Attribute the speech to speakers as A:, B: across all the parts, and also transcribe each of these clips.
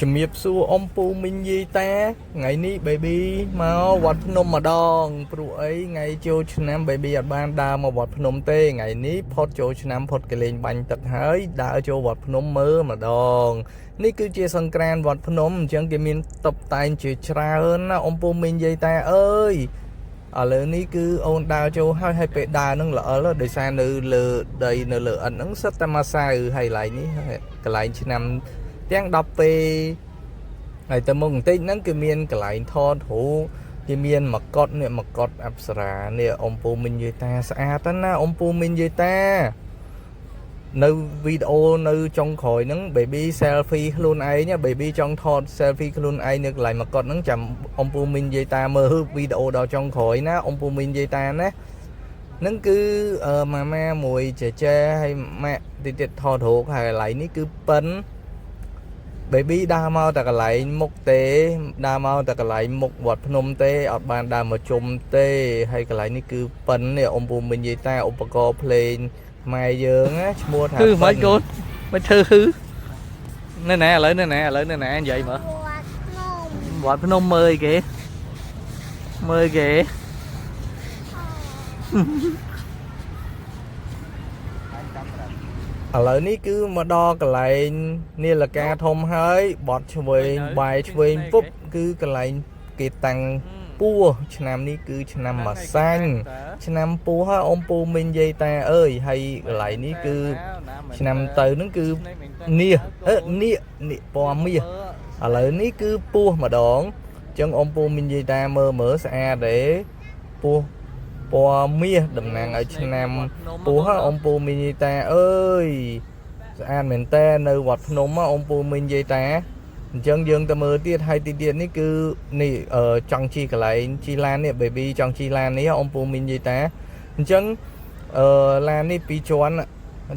A: ជំរាបសួរអ៊ំពូមីងយាយតាថ្ងៃនេះ baby មកវត្តភ្នំម្ដងព្រោះអីថ្ងៃចូលឆ្នាំ baby អត់បានដើរមកវត្តភ្នំទេថ្ងៃនេះផុតចូលឆ្នាំផុតកលេងបាញ់ទឹកហើយដើរចូលវត្តភ្នំមើលម្ដងនេះគឺជាសង្ក្រាន្តវត្តភ្នំអញ្ចឹងគេមានតុបតែងជាច្រើនណាអ៊ំពូមីងយាយតាអើយឥឡូវនេះគឺអូនដើរចូលហើយពេលដើរនឹងល្អិលដោយសារនៅលើដីនៅលើអិនហ្នឹងសិតតែមកសៅហើយកន្លែងនេះកន្លែងឆ្នាំទាំង10ពេលហើយទៅមុខបន្តិចហ្នឹងគឺមានកន្លែងថតរូបគេមានមកុដនេះមកុដអប្សរានេះអ៊ំពូមីងយាយតាស្អាតណាអ៊ំពូមីងយាយតានៅវីដេអូនៅចុងក្រោយហ្នឹង baby selfie ខ្លួនឯង baby ចង់ថត selfie ខ្លួនឯងនៅកន្លែងមកុដហ្នឹងចាំអ៊ំពូមីងយាយតាមើលវីដេអូដល់ចុងក្រោយណាអ៊ំពូមីងយាយតាណាហ្នឹងគឺម៉ាម៉ាមួយចេចេហើយម៉ាក់ទៀតថតរូបហើយកន្លែងនេះគឺប៉ិនbaby ដើរមកតែកន្លែងមុខទេដើរមកតែកន្លែងមុខវត្តភ្នំទេអត់បានដើរមកជុំទេហើយកន្លែងនេះគឺប៉ិននេះអ៊ំពូមីងយាយតាឧបករណ៍ភ្លេងម៉ែយើងណាឈ្មោះថាគឺមិនកូនមិនធ្វើហឺនៅណាឥឡូវនៅណានិយាយមើលវត្តភ្នំមើលអីគេឥឡូវនេះគឺមកដល់កន្លែងនាឡិកាធំហើយបត់ឆ្វេងបាយឆ្វេងពុបគឺកន្លែងគេតាំងពោះឆ្នាំនេះគឺឆ្នាំម្សាញ់ឆ្នាំពោះហើយអ៊ំពូមីងយាយតាអើយហើយកន្លែងនេះគឺឆ្នាំទៅហ្នឹងគឺនេះពណ៌មាសឥឡូវនេះគឺពោះម្ដងអញ្ចឹងអ៊ំពូមីងយាយតាមើលស្អាតទេពោះពណ៌មាសតំណាងឲ្យឆ្នាំពោះហើយអ៊ំពូមីងយាយតាអើយស្អាតមែនតើនៅវត្តភ្នំអ៊ំពូមីងយាយតាអញ្ចឹងយើងទៅមើលទៀតហើយទីទៀតនេះគឺនេះចង់ជីកន្លែងជីឡាននេះ baby ចង់ជីឡាននេះអ៊ំពូមីងយាយតាអញ្ចឹងឡាននេះ2ជាន់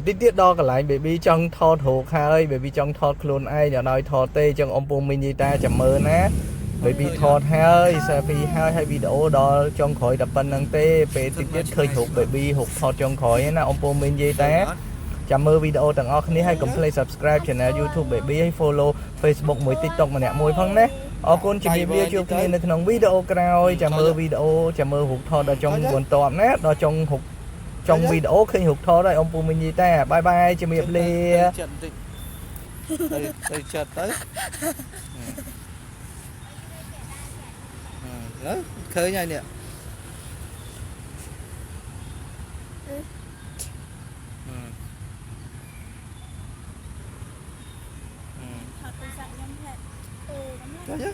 A: ទីទៀតដល់កន្លែង baby ចង់ថតរូបហើយ baby ចង់ថតខ្លួនឯងឲ្យដល់ថតទេអញ្ចឹងអ៊ំពូមីងយាយតាចាំមើលណា baby ថតហើយ selfie ហើយវីដេអូដល់ចុងក្រោយតែប៉ុណ្្នឹងទេពេលទីទៀតឃើញរូប baby រូបថតចុងក្រោយណាអ៊ំពូមីងយាយតាចាំមើលវីដេអូទាំងអស់គ្នាហើយកុំភ្លេច subscribe channel YouTube baby ហើយ follow Facebook មួយ TikTok ម្នាក់មួយផងណាអរគុណជំរាបលាជួបគ្នានៅក្នុងវីដេអូក្រោយចាំមើលវីដេអូចាំមើលរូបថតដល់ចុងបន្ទាប់ណាដល់ចុងវីដេអូឃើញរូបថតហើយអ៊ំពូមីងយាយតាបាយបាយជំរាបលាទៅចិត្តទៅឃើញហើយនេះចាចា